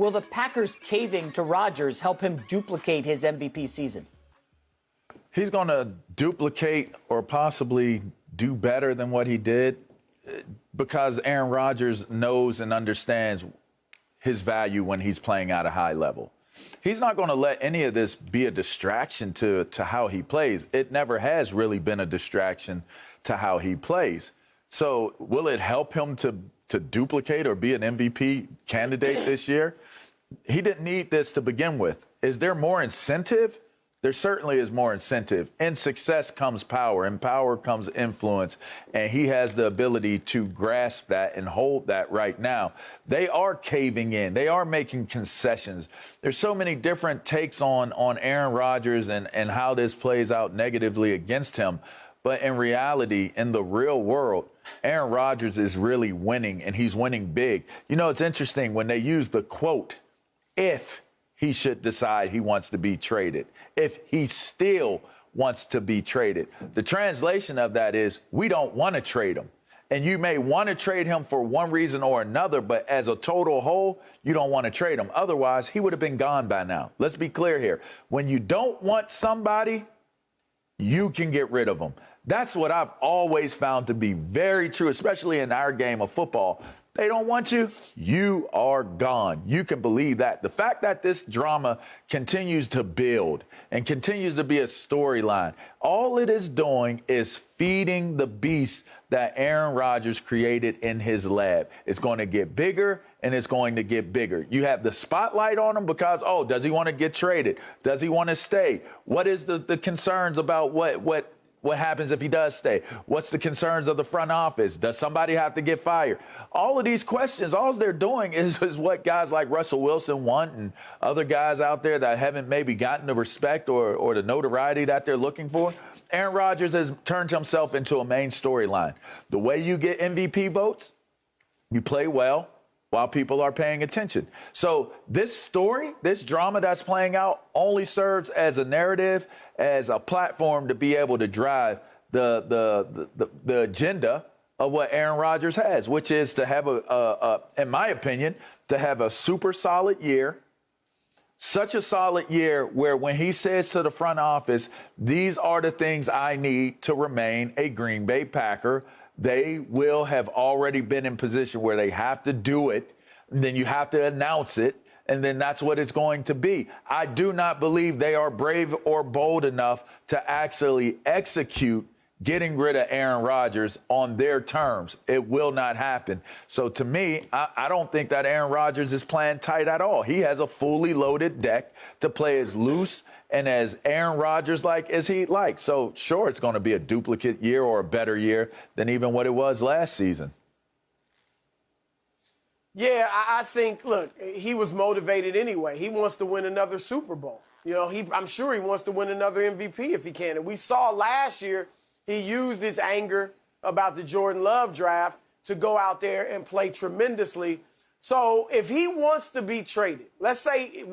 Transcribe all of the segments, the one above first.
Will the Packers caving to Rodgers help him duplicate his MVP season? He's going to duplicate or possibly do better than what he did because Aaron Rodgers knows and understands his value when he's playing at a high level. He's not going to let any of this be a distraction to how he plays. It never has really been a distraction to how he plays. So will it help him to duplicate or be an MVP candidate this year? He didn't need this to begin with. Is there more incentive? There certainly is more incentive. In success comes power, and power comes influence, and he has the ability to grasp that and hold that right now. They are caving in. They are making concessions. There's so many different takes on Aaron Rodgers and how this plays out negatively against him. But in reality, in the real world, Aaron Rodgers is really winning, and he's winning big. You know, it's interesting when they use the quote, if he should decide he wants to be traded, if he still wants to be traded. The translation of that is, we don't want to trade him. And you may want to trade him for one reason or another, but as a total whole, you don't want to trade him. Otherwise, he would have been gone by now. Let's be clear here. When you don't want somebody, you can get rid of them. That's what I've always found to be very true, especially in our game of football. They don't want you, you are gone. You can believe that. The fact that this drama continues to build and continues to be a storyline, all it is doing is feeding the beast that Aaron Rodgers created in his lab. It's going to get bigger and it's going to get bigger. You have the spotlight on him because, oh, does he want to get traded? Does he want to stay? What is the concerns about what happens if he does stay? What's the concerns of the front office? Does somebody have to get fired? All of these questions, all they're doing is what guys like Russell Wilson want and other guys out there that haven't maybe gotten the respect or the notoriety that they're looking for. Aaron Rodgers has turned himself into a main storyline. The way you get MVP votes, you play well while people are paying attention. So this story, this drama that's playing out only serves as a narrative, as a platform to be able to drive the agenda of what Aaron Rodgers has, which is to have in my opinion, to have a super solid year, such a solid year where when he says to the front office, these are the things I need to remain a Green Bay Packer, they will have already been in position where they have to do it. And then you have to announce it. And then that's what it's going to be. I do not believe they are brave or bold enough to actually execute getting rid of Aaron Rodgers on their terms. It will not happen. So to me, I don't think that Aaron Rodgers is playing tight at all. He has a fully loaded deck to play as loose and as Aaron Rodgers like as he'd like. So sure, it's going to be a duplicate year or a better year than even what it was last season. Yeah, I think, look, he was motivated anyway. He wants to win another Super Bowl. You know, I'm sure he wants to win another MVP if he can. And we saw last year he used his anger about the Jordan Love draft to go out there and play tremendously. So if he wants to be traded, let's say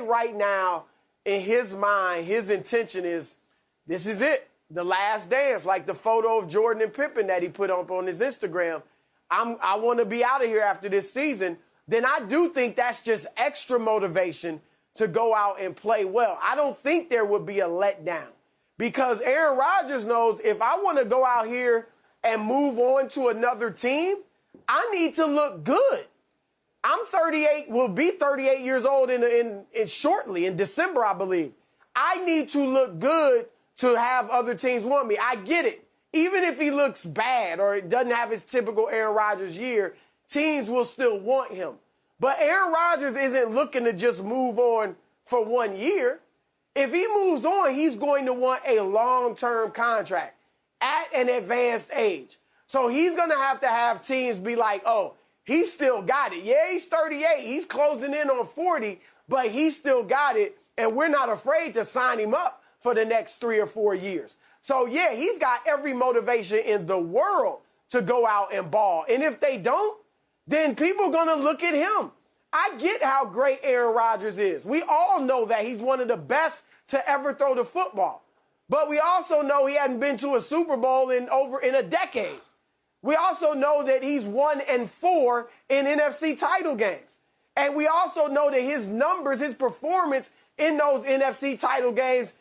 right now in his mind, his intention is this is it, the last dance, like the photo of Jordan and Pippen that he put up on his Instagram. I want to be out of here after this season. Then I do think that's just extra motivation to go out and play well. I don't think there would be a letdown because Aaron Rodgers knows if I want to go out here and move on to another team, I need to look good. I'm 38, will be 38 years old in shortly, in December, I believe. I need to look good to have other teams want me. I get it. Even if he looks bad or doesn't have his typical Aaron Rodgers year, teams will still want him. But Aaron Rodgers isn't looking to just move on for 1 year. If he moves on, he's going to want a long-term contract at an advanced age. So he's going to have teams be like, oh, he still got it. Yeah, he's 38. He's closing in on 40, but he still got it, and we're not afraid to sign him up for the next 3 or 4 years. So, yeah, he's got every motivation in the world to go out and ball. And if they don't, then people are going to look at him. I get how great Aaron Rodgers is. We all know that he's one of the best to ever throw the football. But we also know he hasn't been to a Super Bowl in a decade. We also know that he's 1-4 in NFC title games. And we also know that his numbers, his performance in those NFC title games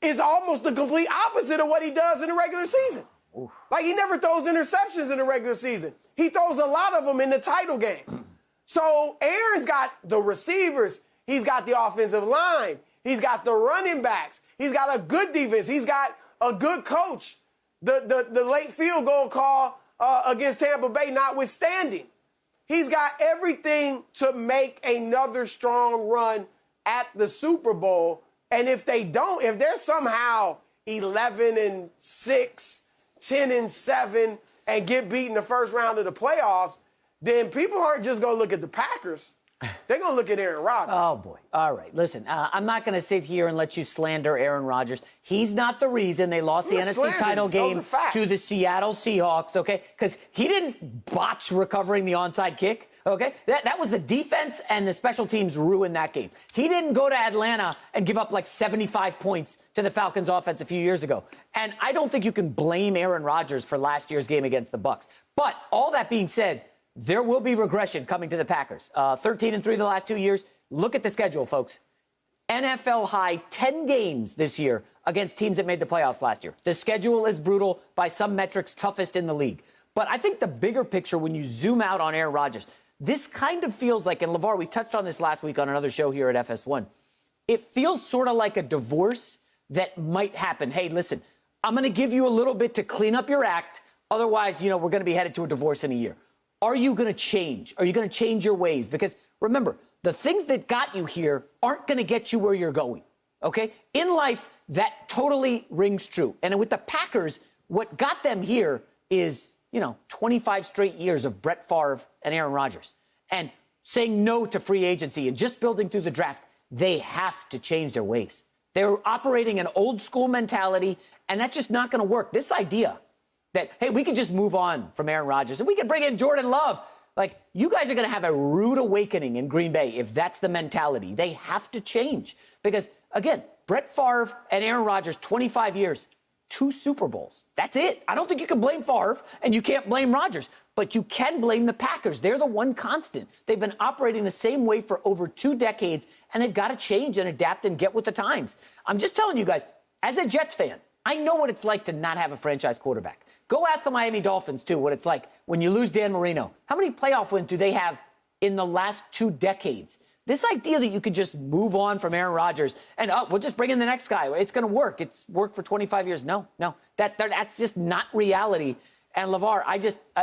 is almost the complete opposite of what he does in the regular season. Oof. Like, he never throws interceptions in the regular season. He throws a lot of them in the title games. So Aaron's got the receivers. He's got the offensive line. He's got the running backs. He's got a good defense. He's got a good coach. The late field goal call against Tampa Bay notwithstanding. He's got everything to make another strong run at the Super Bowl. And if they're somehow 11-6, 10-7, and get beat in the first round of the playoffs, then people aren't just going to look at the Packers. They're going to look at Aaron Rodgers. Oh, boy. All right. Listen, I'm not going to sit here and let you slander Aaron Rodgers. He's not the reason they lost the NFC title game to the Seattle Seahawks, okay? Because he didn't botch recovering the onside kick, okay? That was the defense, and the special teams ruined that game. He didn't go to Atlanta and give up like 75 points to the Falcons offense a few years ago. And I don't think you can blame Aaron Rodgers for last year's game against the Bucs. But all that being said, there will be regression coming to the Packers. 13-3 the last 2 years. Look at the schedule, folks. NFL high 10 games this year against teams that made the playoffs last year. The schedule is brutal, by some metrics, toughest in the league. But I think the bigger picture, when you zoom out on Aaron Rodgers, this kind of feels like, and LaVar, we touched on this last week on another show here at FS1, it feels sort of like a divorce that might happen. Hey, listen, I'm going to give you a little bit to clean up your act. Otherwise, we're going to be headed to a divorce in a year. Are you going to change? Are you going to change your ways? Because remember, the things that got you here aren't going to get you where you're going, okay? In life, that totally rings true. And with the Packers, what got them here is, 25 straight years of Brett Favre and Aaron Rodgers. And saying no to free agency and just building through the draft, they have to change their ways. They're operating an old school mentality, and that's just not going to work. This idea that, hey, we can just move on from Aaron Rodgers and we can bring in Jordan Love. Like, you guys are going to have a rude awakening in Green Bay if that's the mentality. They have to change. Because, again, Brett Favre and Aaron Rodgers, 25 years, 2 Super Bowls. That's it. I don't think you can blame Favre and you can't blame Rodgers. But you can blame the Packers. They're the one constant. They've been operating the same way for over 2 decades, and they've got to change and adapt and get with the times. I'm just telling you guys, as a Jets fan, I know what it's like to not have a franchise quarterback. Go ask the Miami Dolphins, too, what it's like when you lose Dan Marino. How many playoff wins do they have in the last 2 decades? This idea that you could just move on from Aaron Rodgers and, we'll just bring in the next guy. It's going to work. It's worked for 25 years. No. That's just not reality. And, LaVar,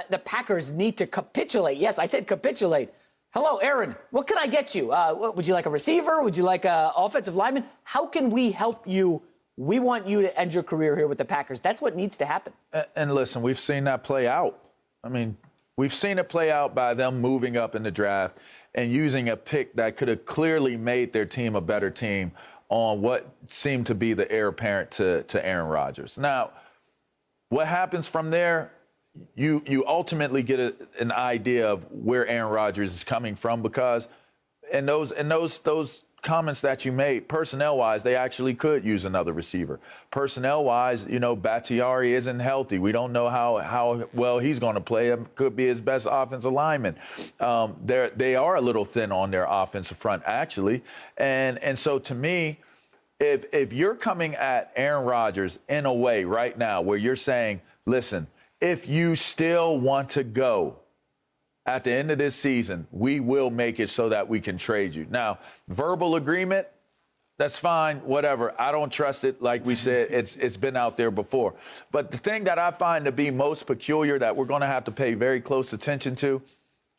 the Packers need to capitulate. Yes, I said capitulate. Hello, Aaron. What can I get you? Would you like a receiver? Would you like an offensive lineman? How can we help you? We want you to end your career here with the Packers. That's what needs to happen. And listen, we've seen that play out. I mean, we've seen it play out by them moving up in the draft and using a pick that could have clearly made their team a better team on what seemed to be the heir apparent to Aaron Rodgers. Now, what happens from there, you ultimately get an idea of where Aaron Rodgers is coming from, because in those comments that you made, personnel-wise, they actually could use another receiver. Personnel-wise, Bakhtiari isn't healthy. We don't know how well he's going to play. It could be his best offensive lineman. They are a little thin on their offensive front, actually. And so to me, if you're coming at Aaron Rodgers in a way right now where you're saying, listen, if you still want to go, at the end of this season, we will make it so that we can trade you. Now, verbal agreement, that's fine, whatever. I don't trust it. Like we said, it's been out there before. But the thing that I find to be most peculiar that we're going to have to pay very close attention to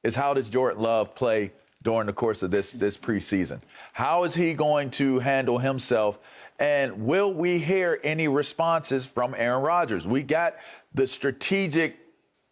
is, how does Jordan Love play during the course of this preseason? How is he going to handle himself? And will we hear any responses from Aaron Rodgers? We got the strategic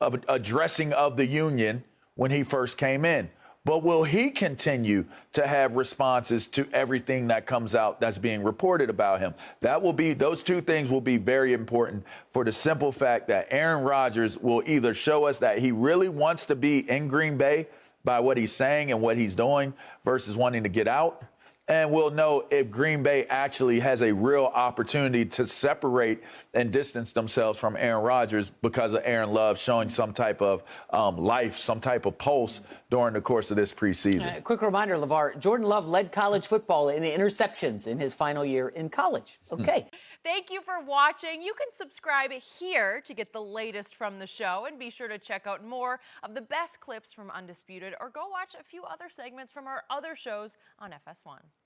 addressing of the union when he first came in. But will he continue to have responses to everything that comes out that's being reported about him? Those 2 things will be very important, for the simple fact that Aaron Rodgers will either show us that he really wants to be in Green Bay by what he's saying and what he's doing versus wanting to get out, And we'll know if Green Bay actually has a real opportunity to separate and distance themselves from Aaron Rodgers because of Aaron Love showing some type of life, some type of pulse during the course of this preseason. Quick reminder, LaVar, Jordan Love led college football in interceptions in his final year in college. Okay. Thank you for watching. You can subscribe here to get the latest from the show, and be sure to check out more of the best clips from Undisputed, or go watch a few other segments from our other shows on FS1.